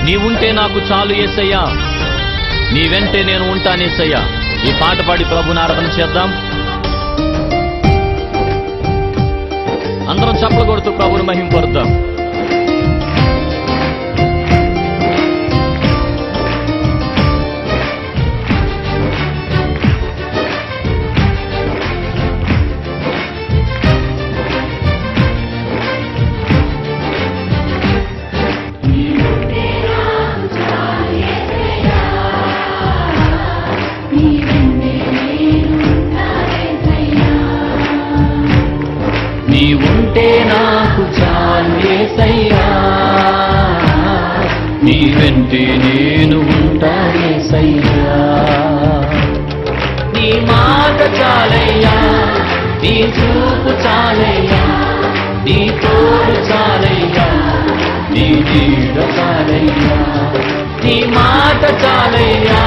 నీవుంటే నాకు చాలు యేసయ్యా, నీ వెంటే నేను ఉంటానేసయ్యా. ఈ పాట పాడి ప్రభుని ఆరాధన చేద్దాం. అందరం చప్పలు కొడుతూ ప్రభుని మహింపరుద్దాం. నీవుంటే నాకు చాలు యేసయ్యా, నీ వెంటే నేను ఉంటా యేసయ్యా. నీ మాట చాలయ్యా, నీ చూపు చాలయ్యా, నీ తోడు చాలయ్యా, నీ నీడ చాలయ్యా. నీ మాట చాలయ్యా,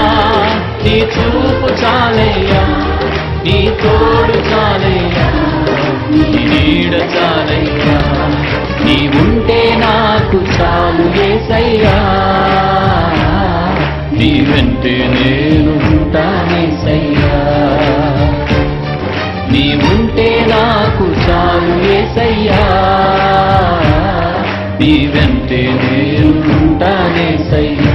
నీ చూపు చాలయ్యా, నీ తోడు చాలయ్యా, నీ నీడ చాలయ్యా. నీవుంటే నాకు చాలు యేసయ్యా, నీ వెంటే నేను ఉంటానేసయ్యా. నీవుంటే నాకు చాలు యేసయ్యా, నీ వెంటే నేను ఉంటానేసయ్యా.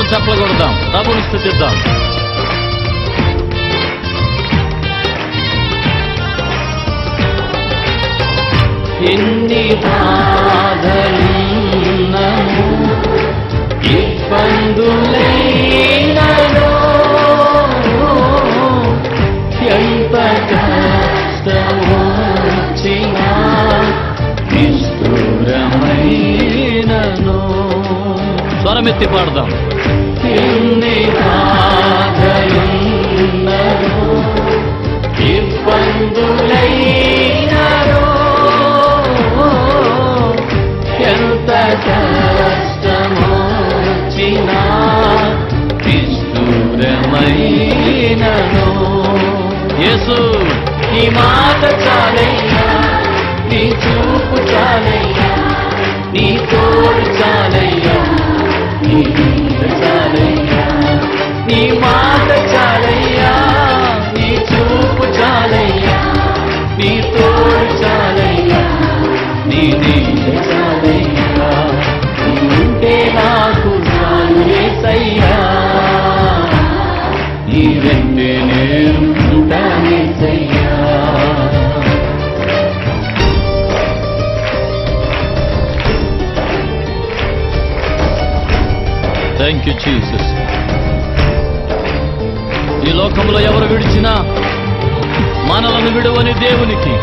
చప్పలు కొడదాం, ప్రభుని స్తుతిద్దాం. ఎన్ని బాధలున్నను, ఇబ్బందులైనను, ఎంత కష్టము వచ్చినా నిష్ఠురమైనను. స్వరమెత్తి పాడదాం. ఎన్ని బాధలున్నను, ఇబ్బందులైనను, ఎంత కష్టమొచ్చినా నిష్ఠురమైనను. యేసు నీ మాట చాలయ్యా, నీ చూపు చాలయ్యా, నీ తోడు చాలయ్యా, నీ నీడ చాలయ్యా. నీ మాట చాలయ్యా, నీ చూపు చాలయ్యా, నీ తోడు చాలయ్యా, నీ నీడ చాలయ్యా. నీవుంటే నాకు చాలు యేసయ్యా, నీ వెంటే నేను ఉంటానేసయ్యా. Thank you Jesus. ఈ లోకంలో ఎవరు విడిచినా మనలను విడువని దేవునికి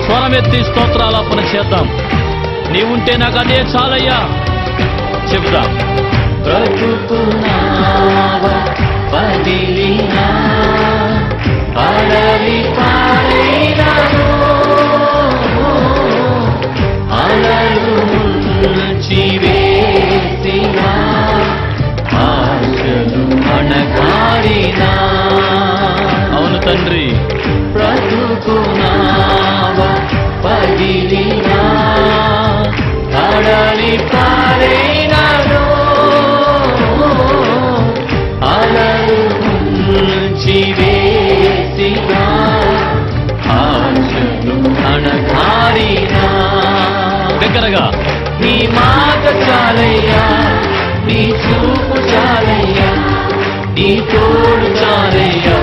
స్వరమెత్తి స్తోత్రాలాపన చేద్దాం. నీవుంటే నాకు అదే చాలయ్యా చెప్దాం. బ్రతుకున్నావా పదిలినా అడవి పాడైనను, అలలు ముంచివేసినా ఆశలు అణగారినా. అవును తండ్రి. బ్రతుకున్నావా పదిలినా అడవి పాడైనను, అలలు ముంచివేసినా ఆశలు అణగారినా. దగ్గరగా నీ మాట చాలయ్యా, నీ చూపు చాలయ్యా, నీ తోడు చాలయ్యా,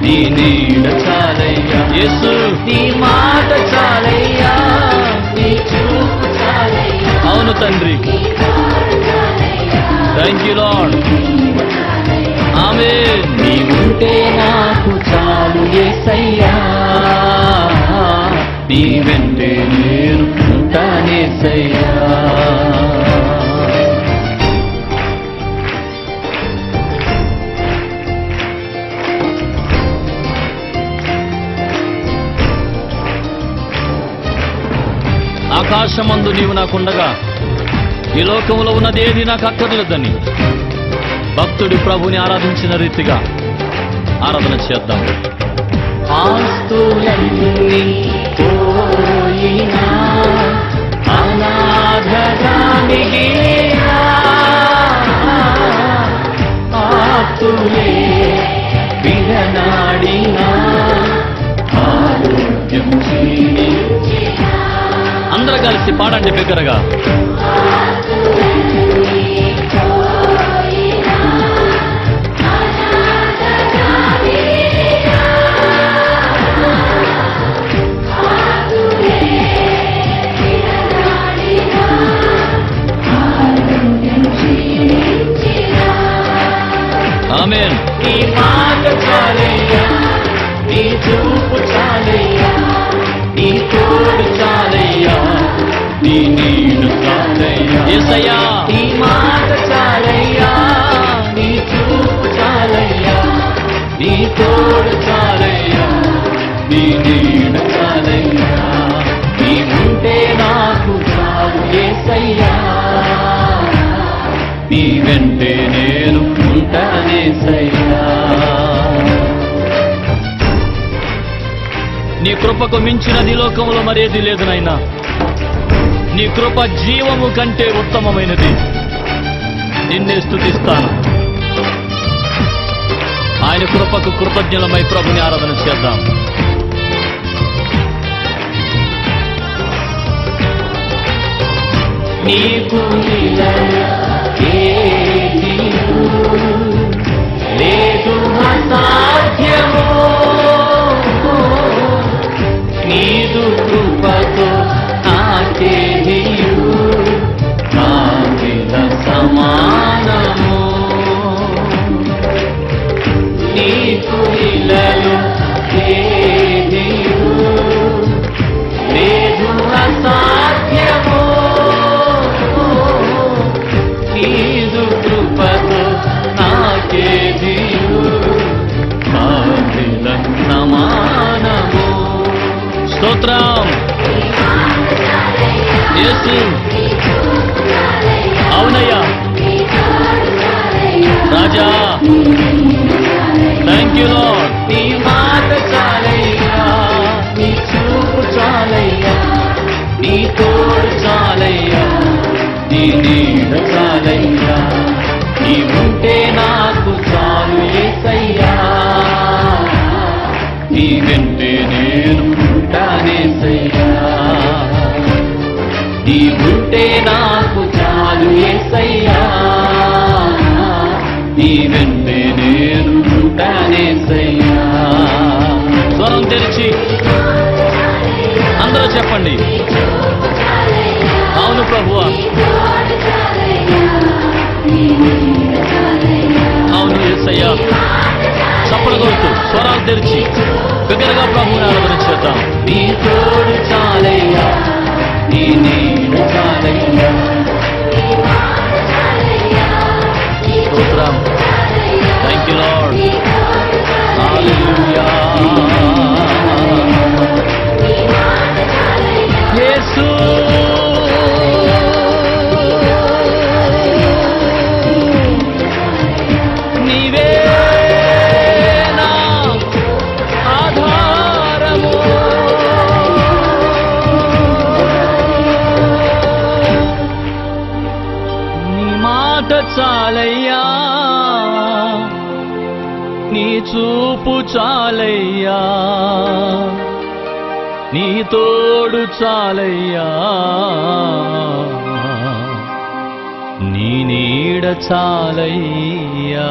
నీ నీడ చాలయ్యా. యేసు నీ మాట చాలయ్యా, నీ చూపు చాలయ్యా. అవును తండ్రి. Thank you lord. ఆమేన్. నీవుంటే నాకు చాలు యేసయ్యా, నీ వెంటే నేను ఉంటానేసయ్యా. ఆకాశమందు నీవు నాకుండగా ఈ లోకంలో ఉన్నది ఏది నాకు అక్కర్లేదని భక్తుడి ప్రభుని ఆరాధించిన రీతిగా ఆరాధన చేద్దాం. ఆస్తులన్నీ పోయినా అనాథగా మిగిలినా ఆస్తులే విడనాడినా ఆరోగ్యం క్షీణించినా. అందరూ కలిసి పాడండి బిగ్గరగా. ఆమేన్. నీ మాట చాలయ్యా, నీ చూపు చాలయ్యా, నీ తోడు చాలయ్యా, నీ నీడు చాలయ్యా. యేసయ్యా నీ మాట చాలయ్యా, నీ చూపు చాలయ్యా, నీ తోడు చాలయ్యా, నీ నీడు చాలయ్యా. నీ ఉంటే నాకు చాలు యేసయ్యా, నీ వెంటే నేను ఉంటానేసయ్యా. నీ కృపకు మించినది లోకంలో మరేది లేదు నాయనా. నీ కృప జీవము కంటే ఉత్తమమైనది. నిన్నే స్తుతిస్తాను. ఆయన కృపకు కృతజ్ఞులమై ప్రభుని ఆరాధన చేద్దాం. నీకు లేదు అసాధ్యము, నీదు కృపతో నాకేదియు కావిల సమానము. నీకు ఇలలో ఏదియు లేదు అసాధ్యము, నీదు కృపతో నాకేదియు కావిల సమానము. స్తోత్రం యేసు. అవునయ్యా రాజా, థ్యాంక్ యూ లార్డ్. నీ మాట చాలయ్యా, నీ చూపు చాలయ్యా, నీ తోడు చాలయ్యా, నీ నీడ చాలయ్యా. నీ ఉంటే నాకు చాలు యేసయ్యా, నీ వెంటే నేను ఉంటానేసయ్యా. నీ ఉంటే నాకు చాలు యేసయ్యా, నీ వెంటే నేను ఉంటానేసయ్యా. స్వరం తెరిచి అందరూ చెప్పండి. అవును ప్రభువా, అవును యేసయ్యా. చప్పలు కొడుతూ స్వరాలు తెరిచి బిగ్గరగా ప్రభువుని ఆరాధన చేద్దాం. నీ తోడు చాలయ్యా, నీ నీడు చాలయ్యా. స్తోత్రం. Thank you lord. Hallelujah. Yesu నీవే నా ఆధారము. నీ మాట చాలయ్యా, నీ చూపు చాలయ్యా, నీ తోడు చాలయ్యా, నీ నీడ చాలయ్యా.